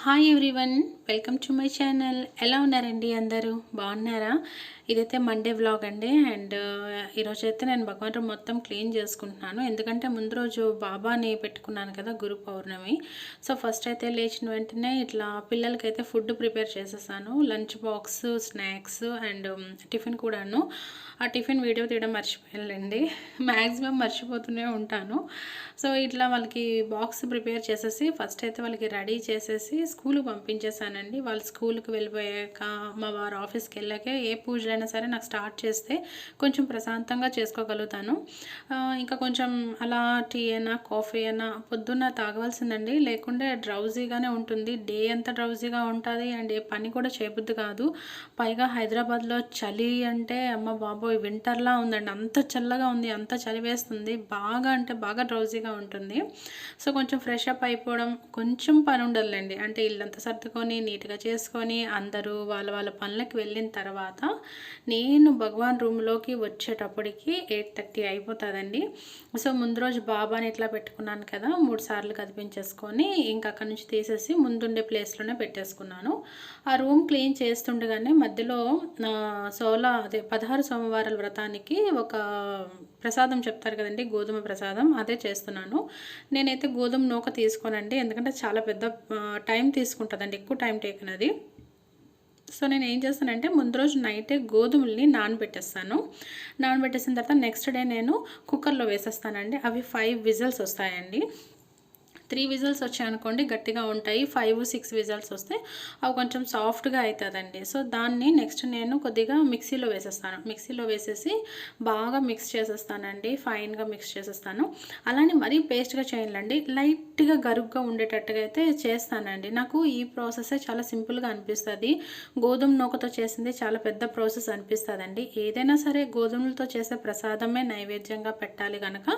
Hi everyone, welcome to my channel. ఎలా ఉన్నారండి? అందరూ బాగున్నారా? ఇదైతే మండే వ్లాగ్ అండి. అండ్ ఈరోజు అయితే నేను భగవాన్ రూమ్ మొత్తం క్లీన్ చేసుకుంటున్నాను. ఎందుకంటే ముందు రోజు బాబాని పెట్టుకున్నాను కదా, గురు పౌర్ణమి. సో ఫస్ట్ అయితే లేచిన వెంటనే ఇట్లా పిల్లలకైతే ఫుడ్ ప్రిపేర్ చేసేసాను. Lunch box, snacks and tiffin కూడాను. ఆ టిఫిన్ వీడియో తీయడం మర్చిపోయానండి. మ్యాక్సిమం మర్చిపోతూనే ఉంటాను. సో ఇట్లా వాళ్ళకి బాక్స్ ప్రిపేర్ చేసేసి ఫస్ట్ అయితే వాళ్ళకి రెడీ చేసేసి స్కూల్కి పంపించేసానండి. వాళ్ళు స్కూల్కి వెళ్ళిపోయాక మా వారు ఆఫీస్కి వెళ్ళాకే ఏ పూజలైనా సరే నాకు స్టార్ట్ చేస్తే కొంచెం ప్రశాంతంగా చేసుకోగలుగుతాను. ఇంకా కొంచెం అలా టీ అయినా కాఫీ అయినా పొద్దున్న తాగవలసిందండి, లేకుంటే డ్రౌజీగానే ఉంటుంది. డే అంతా డ్రౌజీగా ఉంటుంది అండ్ ఏ పని కూడా చేయబుద్ది కాదు. పైగా హైదరాబాద్లో చలి అంటే అమ్మ బాబోయ్, వింటర్లా ఉందండి. అంత చల్లగా ఉంది, అంత చలి వేస్తుంది, బాగా అంటే బాగా డ్రౌజీగా ఉంటుంది. సో కొంచెం ఫ్రెష్ అప్ అయిపోవడం, కొంచెం పని ఉండదులేండి. అంటే ఇల్లంతా సర్దుకొని నీట్గా చేసుకొని అందరూ వాళ్ళ వాళ్ళ పనులకు వెళ్ళిన తర్వాత నేను భగవాన్ రూమ్లోకి వచ్చేటప్పటికి 8:30 అయిపోతుందండి. సో ముందు రోజు బాబాని ఇట్లా పెట్టుకున్నాను కదా, 3 సార్లు కదిపించేసుకొని ఇంకా అక్కడి నుంచి తీసేసి ముందుండే ప్లేస్లోనే పెట్టేసుకున్నాను. ఆ రూమ్ క్లీన్ చేస్తుండగానే మధ్యలో 16 సోమవారాల వ్రతానికి ఒక ప్రసాదం చెప్తారు కదండి, గోధుమ ప్రసాదం, అదే చేస్తున్నాను. నేనైతే గోధుమ నూక తీసుకోనండి, ఎందుకంటే చాలా పెద్ద టైం తీసుకుంటుందండి, ఎక్కువ టైం టేకన్ అది. సో నేను ఏం చేస్తానంటే ముందు రోజు నైటే గోధుమల్ని నానబెట్టేస్తాను. నానబెట్టేసిన తర్వాత నెక్స్ట్ డే నేను కుక్కర్లో వేసేస్తానండి. అవి 5 విజిల్స్ వస్తాయండి. 3 విజిల్స్ వచ్చాయనుకోండి గట్టిగా ఉంటాయి. 5, 6 విజిల్స్ వస్తే అవి కొంచెం సాఫ్ట్గా అవుతుందండి. సో దాన్ని నెక్స్ట్ నేను కొద్దిగా మిక్సీలో వేసేస్తాను. మిక్సీలో వేసేసి బాగా మిక్స్ చేసేస్తానండి, ఫైన్గా మిక్స్ చేసేస్తాను. అలానే మరీ పేస్ట్గా చేయాలండి, లైట్గా గరుగ్గా ఉండేటట్టుగా అయితే చేస్తానండి. నాకు ఈ ప్రాసెసే చాలా సింపుల్గా అనిపిస్తుంది. గోధుమ నూకతో చేసింది చాలా పెద్ద ప్రాసెస్ అనిపిస్తుందండి. ఏదైనా సరే గోధుమలతో చేసే ప్రసాదమే నైవేద్యంగా పెట్టాలి కనుక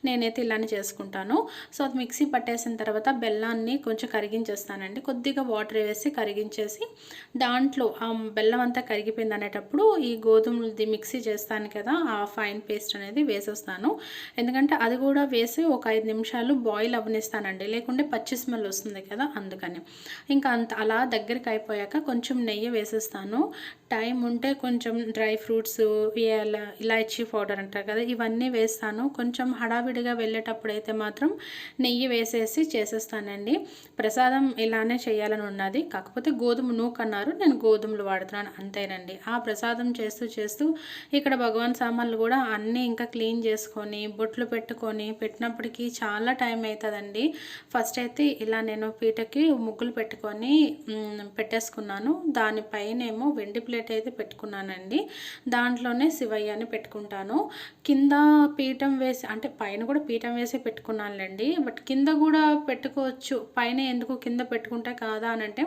నేనైతే ఇలానే చేసుకుంటాను. సో అది మిక్సీ పట్టేసి తర్వాత బెల్లాన్ని కొంచెం కరిగించేస్తానండి. కొద్దిగా వాటర్ వేసి కరిగించేసి దాంట్లో ఆ బెల్లం అంతా కరిగిపోయింది అనేటప్పుడు ఈ గోధుమలది మిక్సీ చేస్తాను కదా, ఆ ఫైన్ పేస్ట్ అనేది వేసేస్తాను. ఎందుకంటే అది కూడా వేసి ఒక 5 నిమిషాలు బాయిల్ అవ్వనిస్తానండి, లేకుంటే పచ్చి స్మెల్ వస్తుంది కదా, అందుకని. ఇంకా అంత అలా దగ్గరికి అయిపోయాక కొంచెం నెయ్యి వేసేస్తాను. టైం ఉంటే కొంచెం డ్రై ఫ్రూట్స్, ఇలాచీ పౌడర్ అంటారు కదా, ఇవన్నీ వేస్తాను. కొంచెం హడావిడిగా వెళ్ళేటప్పుడు అయితే మాత్రం నెయ్యి వేసేసి చేసేస్తానండి. ప్రసాదం ఇలానే చేయాలని ఉన్నది, కాకపోతే గోధుమ నూక అన్నారు, నేను గోధుమలు వాడుతున్నాను అంతేనండి. ఆ ప్రసాదం చేస్తూ చేస్తూ ఇక్కడ భగవాన్ సామాన్లు కూడా అన్నీ ఇంకా క్లీన్ చేసుకొని బొట్లు పెట్టుకొని పెట్టినప్పటికీ చాలా టైం అవుతుందండి. ఫస్ట్ అయితే ఇలా నేను పీటకి ముగ్గులు పెట్టుకొని పెట్టేసుకున్నాను. దానిపైనేమో వెండి ప్లేట్ అయితే పెట్టుకున్నానండి. దాంట్లోనే శివయ్యని పెట్టుకుంటాను. కింద పీఠం వేసి, అంటే పైన కూడా పీఠం వేసి పెట్టుకున్నానులేండి, బట్ కింద కూడా పెట్టుకోవచ్చు. పైన ఎందుకు కింద పెట్టుకుంటే కాదా అని అంటే,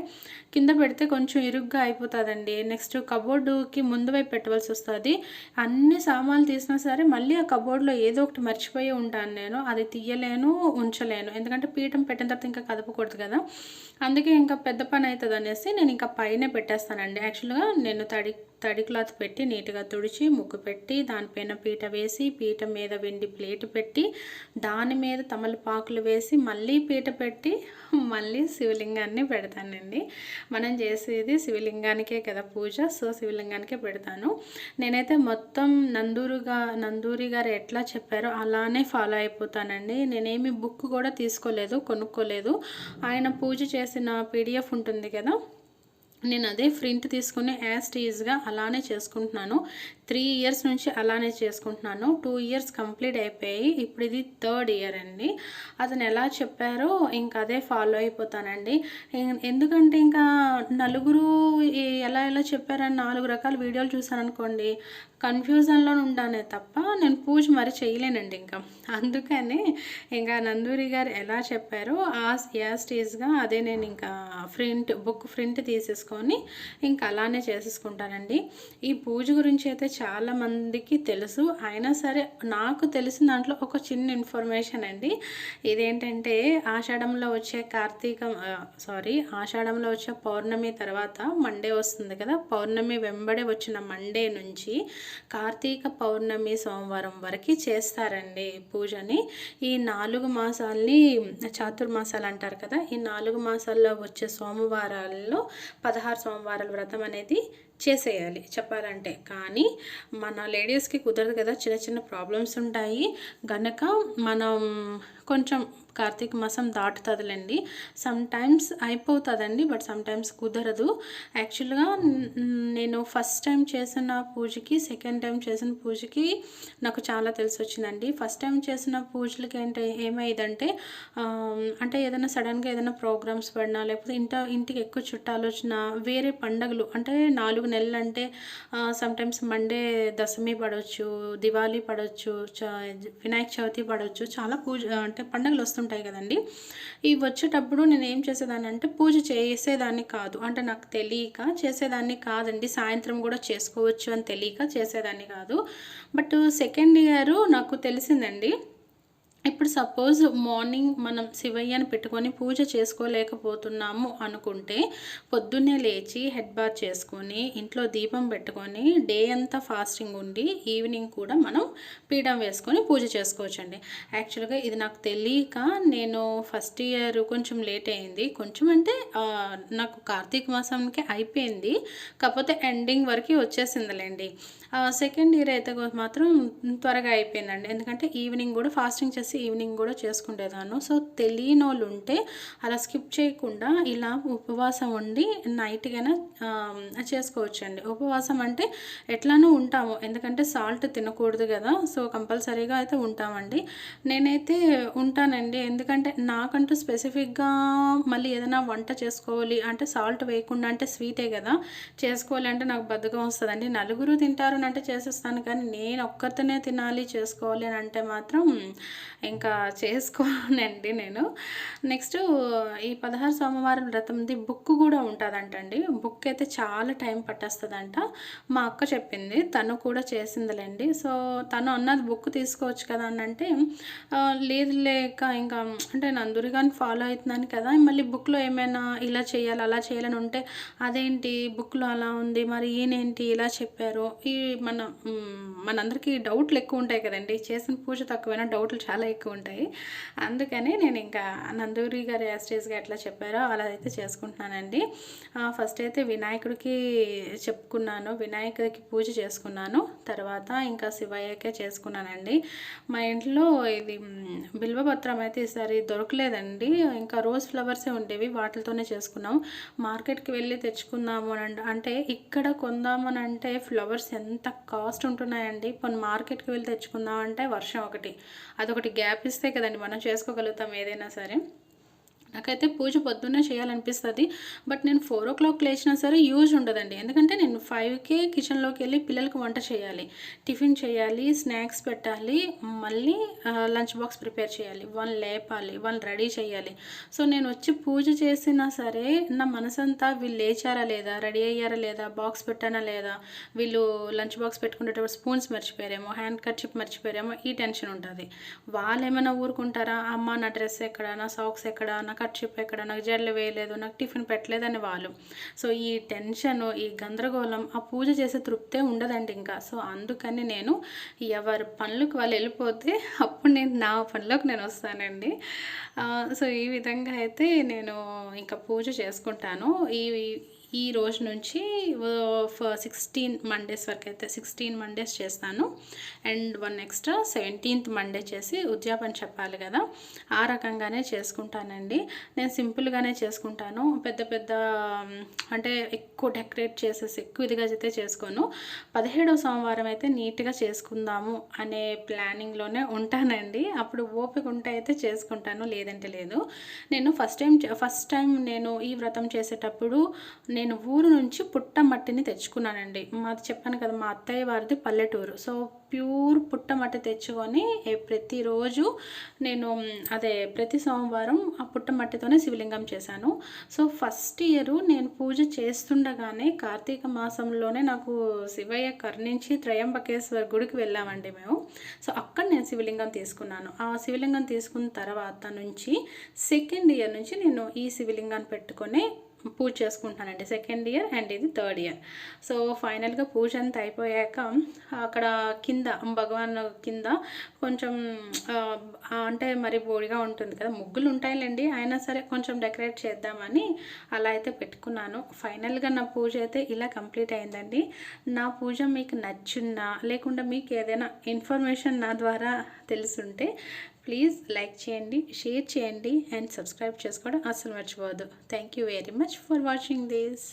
కింద పెడితే కొంచెం ఇరుగ్గా అయిపోతుందండి. నెక్స్ట్ కబోర్డుకి ముందు వైపు పెట్టవలసి వస్తుంది. అన్ని సామాన్లు తీసినా సరే మళ్ళీ ఆ కబోర్డ్లో ఏదో ఒకటి మర్చిపోయి ఉంటాను నేను, అది తీయలేను, ఉంచలేను. ఎందుకంటే పీఠం పెట్టిన తర్వాత ఇంకా కదపకూడదు కదా, అందుకే ఇంకా పెద్ద పని అవుతుంది అనేసి నేను ఇంకా పైనే పెట్టేస్తానండి. యాక్చువల్గా నేను తడి క్లాత్ పెట్టి నీట్గా తుడిచి ముగ్గు పెట్టి దానిపైన పీట వేసి పీట మీద వెండి ప్లేట్ పెట్టి దాని మీద తమలపాకులు వేసి మళ్ళీ పీట పెట్టి మళ్ళీ శివలింగాన్ని పెడతానండి. మనం చేసేది శివలింగానికే కదా పూజ, సో శివలింగానికే పెడతాను. నేనైతే మొత్తం నందూరి గారు ఎట్లా చెప్పారో అలానే ఫాలో అయిపోతానండి. నేనేమి బుక్ కూడా తీసుకోలేదు, కొనుక్కోలేదు. ఆయన పూజ చేసిన పీడిఎఫ్ ఉంటుంది కదా, నేను అదే ప్రింట్ తీసుకుని యాజ్ టీజ్గా అలానే చేసుకుంటున్నాను. 3 ఇయర్స్ నుంచి అలానే చేసుకుంటున్నాను. 2 ఇయర్స్ కంప్లీట్ అయిపోయాయి, ఇప్పుడు ఇది 3rd ఇయర్ అండి. అతను ఎలా చెప్పారో ఇంకా అదే ఫాలో అయిపోతానండి. ఎందుకంటే ఇంకా నలుగురు ఎలా చెప్పారని 4 రకాల వీడియోలు చూసాను అనుకోండి, కన్ఫ్యూజన్లో ఉంటానే తప్ప నేను పూజ మరి చేయలేనండి ఇంకా. అందుకని ఇంకా నందూరి గారు ఎలా చెప్పారో యాజ్ టీజ్గా అదే నేను ఇంకా బుక్ ప్రింట్ తీసేసుకున్నాను. చేసుకొని ఇంకా అలానే చేసేసుకుంటానండి. ఈ పూజ గురించి అయితే చాలామందికి తెలుసు. అయినా సరే నాకు తెలిసిన దాంట్లో ఒక చిన్న ఇన్ఫర్మేషన్ అండి. ఇదేంటంటే ఆషాఢంలో వచ్చే పౌర్ణమి తర్వాత మండే వస్తుంది కదా, పౌర్ణమి వెంబడే వచ్చిన మండే నుంచి కార్తీక పౌర్ణమి సోమవారం వరకు చేస్తారండి పూజని. ఈ 4 మాసాలని చాతుర్మాసాలు అంటారు కదా, ఈ 4 మాసాల్లో వచ్చే సోమవారాల్లో 16 సోమవారాల వ్రతం అనేది చేసేయాలి చెప్పాలంటే. కానీ మన లేడీస్కి కుదరదు కదా, చిన్న చిన్న ప్రాబ్లమ్స్ ఉంటాయి గనక మనం కొంచెం కార్తీక మాసం దాటుతుందిలేండి. సమ్ టైమ్స్ అయిపోతుందండి, బట్ సమ్ టైమ్స్ కుదరదు. యాక్చువల్గా నేను ఫస్ట్ టైం చేసిన పూజకి సెకండ్ టైం చేసిన పూజకి నాకు చాలా తెలిసి వచ్చిందండి. ఫస్ట్ టైం చేసిన పూజలకి ఏమైందంటే అంటే ఏదైనా సడన్గా ఏదైనా ప్రోగ్రామ్స్ పడినా, లేకపోతే ఇంటికి ఎక్కువ చుట్టాలు వచ్చినా, వేరే పండగలు అంటే 4 నెలలు అంటే సమ్టైమ్స్ మండే దశమి పడవచ్చు, దివాళీ పడవచ్చు, వినాయక చవితి పడవచ్చు, చాలా పూజ అంటే పండుగలు వస్తుంటాయి కదండి. ఇవి వచ్చేటప్పుడు నేను ఏం చేసేదాన్ని అంటే పూజ చేసేదాన్ని కాదు, అంటే నాకు తెలియక చేసేదాన్ని కాదండి. సాయంత్రం కూడా చేసుకోవచ్చు అని తెలియక చేసేదాన్ని కాదు. బట్ సెకండ్ ఇయర్ నాకు తెలిసిందండి. ఇప్పుడు సపోజ్ మార్నింగ్ మనం శివయ్యని పెట్టుకొని పూజ చేసుకోలేకపోతున్నాము అనుకుంటే పొద్దున్నే లేచి హెడ్ బాత్ చేసుకొని ఇంట్లో దీపం పెట్టుకొని డే అంతా ఫాస్టింగ్ ఉండి ఈవినింగ్ కూడా మనం పీఠం వేసుకొని పూజ చేసుకోవచ్చండి. యాక్చువల్గా ఇది నాకు తెలియక నేను ఫస్ట్ ఇయర్ కొంచెం లేట్ అయింది. కొంచెం అంటే నాకు కార్తీక మాసంకి అయిపోయింది, కాకపోతే ఎండింగ్ వరకు వచ్చేసిందిలేండి. సెకండ్ ఇయర్ అయితే మాత్రం త్వరగా అయిపోయిందండి. ఎందుకంటే ఈవినింగ్ కూడా ఫాస్టింగ్ చేసి ఈవినింగ్ కూడా చేసుకునేదాన్ని. సో తెలియని వాళ్ళు ఉంటే అలా స్కిప్ చేయకుండా ఇలా ఉపవాసం ఉండి నైట్కైనా చేసుకోవచ్చండి. ఉపవాసం అంటే ఎట్లానూ ఉంటాము, ఎందుకంటే సాల్ట్ తినకూడదు కదా, సో కంపల్సరీగా అయితే ఉంటామండి. నేనైతే ఉంటానండి, ఎందుకంటే నాకంటూ స్పెసిఫిక్గా మళ్ళీ ఏదైనా వంట చేసుకోవాలి అంటే సాల్ట్ వేయకుండా, అంటే స్వీటే కదా చేసుకోవాలి అంటే నాకు బద్ధకం వస్తుందండి. నలుగురు తింటారు అంటే చేసేస్తాను, కానీ నేను ఒక్కరితోనే తినాలి చేసుకోవాలి అని అంటే మాత్రం ఇంకా చేసుకోనండి నేను. నెక్స్ట్ ఈ 16 సోమవారం వ్రతంది బుక్ కూడా ఉంటుందంటండి. బుక్ అయితే చాలా టైం పట్టేస్తుందంట. మా అక్క చెప్పింది, తను కూడా చేసిందిలేండి. సో తను అన్నది బుక్ తీసుకోవచ్చు కదా అని అంటే లేదు లేక ఇంకా అంటే నందురిగాని ఫాలో అవుతున్నాను కదా, మళ్ళీ బుక్లో ఏమైనా ఇలా చేయాలి అలా చేయాలని ఉంటే అదేంటి బుక్లో అలా ఉంది, మరి ఈయనేంటి ఇలా చెప్పారు, ఈ మనందరికీ డౌట్లు ఎక్కువ ఉంటాయి కదండి. చేసిన పూజ తక్కువైనా డౌట్లు చాలా ఎక్కువ ఉంటాయి. అందుకని నేను ఇంకా నందూరి గారు యాస్టేజ్గా ఎట్లా చెప్పారో అలా అయితే చేసుకుంటున్నానండి. ఫస్ట్ అయితే వినాయకుడికి చెప్పుకున్నాను, వినాయకుడికి పూజ చేసుకున్నాను, తర్వాత ఇంకా శివయ్యకే చేసుకున్నానండి. మా ఇంట్లో ఇది బిల్వపత్రం అయితే ఈసారి దొరకలేదండి, ఇంకా రోజ్ ఫ్లవర్సే ఉండేవి, వాటితోనే చేసుకున్నాం. మార్కెట్కి వెళ్ళి తెచ్చుకుందాము అంటే ఇక్కడ కొందామని అంటే ఫ్లవర్స్ ఎంత కాస్ట్ ఉంటున్నాయండి. కొన్ని మార్కెట్కి వెళ్ళి తెచ్చుకుందామంటే వర్షం ఒకటి, అదొకటి గ్యాప్ ఇస్తే కదండి మనం చేసుకోగలుగుతాం ఏదైనా సరే. నాకైతే పూజ పొద్దున్నే చేయాలనిపిస్తుంది, బట్ నేను 4 o'clock లేచినా సరే యూజ్ ఉండదండి. ఎందుకంటే నేను 5కే కిచెన్లోకి వెళ్ళి పిల్లలకు వంట చేయాలి, టిఫిన్ చేయాలి, స్నాక్స్ పెట్టాలి, మళ్ళీ లంచ్ బాక్స్ ప్రిపేర్ చేయాలి, వాళ్ళని లేపాలి, వాళ్ళని రెడీ చేయాలి. సో నేను వచ్చి పూజ చేసినా సరే నా మనసంతా వీళ్ళు లేచారా లేదా, రెడీ అయ్యారా లేదా, బాక్స్ పెట్టానా లేదా, వీళ్ళు లంచ్ బాక్స్ పెట్టుకునేటప్పుడు స్పూన్స్ మర్చిపోయారేమో, హ్యాండ్ కర్చీప్ మర్చిపోయారేమో, ఈ టెన్షన్ ఉంటుంది. వాళ్ళు ఏమైనా ఊరుకుంటారా, అమ్మ నా డ్రెస్ ఎక్కడ, నా సాక్స్ ఎక్కడ, నా కర్చీప్ ఎక్కడ, నాకు జడలు వేయలేదు, నాకు టిఫిన్ పెట్టలేదని వాళ్ళు. సో ఈ టెన్షను, ఈ గందరగోళం, ఆ పూజ చేసే తృప్తే ఉండదండి ఇంకా. సో అందుకని నేను ఎవరి పనులకు వాళ్ళు వెళ్ళిపోతే అప్పుడు నేను నా పనిలోకి నేను వస్తానండి. సో ఈ విధంగా అయితే నేను ఇంకా పూజ చేసుకుంటాను. ఈ రోజు నుంచి 16 మండేస్ వరకు అయితే 16 మండేస్ చేస్తాను. అండ్ 1 ఎక్స్ట్రా 17th మండే చేసి ఉద్యాపన చెప్పాలి కదా, ఆ రకంగానే చేసుకుంటానండి. నేను సింపుల్గానే చేసుకుంటాను, పెద్ద పెద్ద అంటే ఎక్కువ డెకరేట్ చేసేసి ఎక్కువ ఇదిగా అయితే చేసుకోను. 17వ సోమవారం అయితే నీట్గా చేసుకుందాము అనే ప్లానింగ్లోనే ఉంటానండి. అప్పుడు ఓపిక ఉంటే అయితే చేసుకుంటాను, లేదంటే లేదు. నేను ఫస్ట్ టైం నేను ఈ వ్రతం చేసేటప్పుడు నేను ఊరు నుంచి పుట్టమట్టిని తెచ్చుకున్నానండి. మాది చెప్పాను కదా, మా అత్తయ్య వారిది పల్లెటూరు. సో ప్యూర్ పుట్టమట్టి తెచ్చుకొని ప్రతిరోజు నేను ప్రతి సోమవారం ఆ పుట్టమట్టితోనే శివలింగం చేశాను. సో ఫస్ట్ ఇయరు నేను పూజ చేస్తుండగానే కార్తీక మాసంలోనే నాకు శివయ్య కరుణించి త్రయంబకేశ్వర గుడికి వెళ్ళామండి మేము. సో అక్కడ నేను శివలింగం తీసుకున్నాను. ఆ శివలింగం తీసుకున్న తర్వాత నుంచి సెకండ్ ఇయర్ నుంచి నేను ఈ శివలింగాన్ని పెట్టుకొని పూజ చేసుకుంటున్నానండి. సెకండ్ ఇయర్ అండ్ ఇది థర్డ్ ఇయర్. సో ఫైనల్గా పూజ అంతా అయిపోయాక అక్కడ కింద భగవాన్ కింద కొంచెం అంటే మరి బోడిగా ఉంటుంది కదా, ముగ్గులు ఉంటాయిలేండి, అయినా సరే కొంచెం డెకరేట్ చేద్దామని అలా అయితే పెట్టుకున్నాను. ఫైనల్గా నా పూజ అయితే ఇలా కంప్లీట్ అయిందండి. నా పూజ మీకు నచ్చున్నా లేకుండా మీకు ఏదైనా ఇన్ఫర్మేషన్ నా ద్వారా తెలుసుంటే ప్లీజ్ లైక్ చేయండి, షేర్ చేయండి అండ్ సబ్స్క్రైబ్ చేసుకోవడం అస్సలు మర్చిపోవద్దు. Thank you very much for watching this.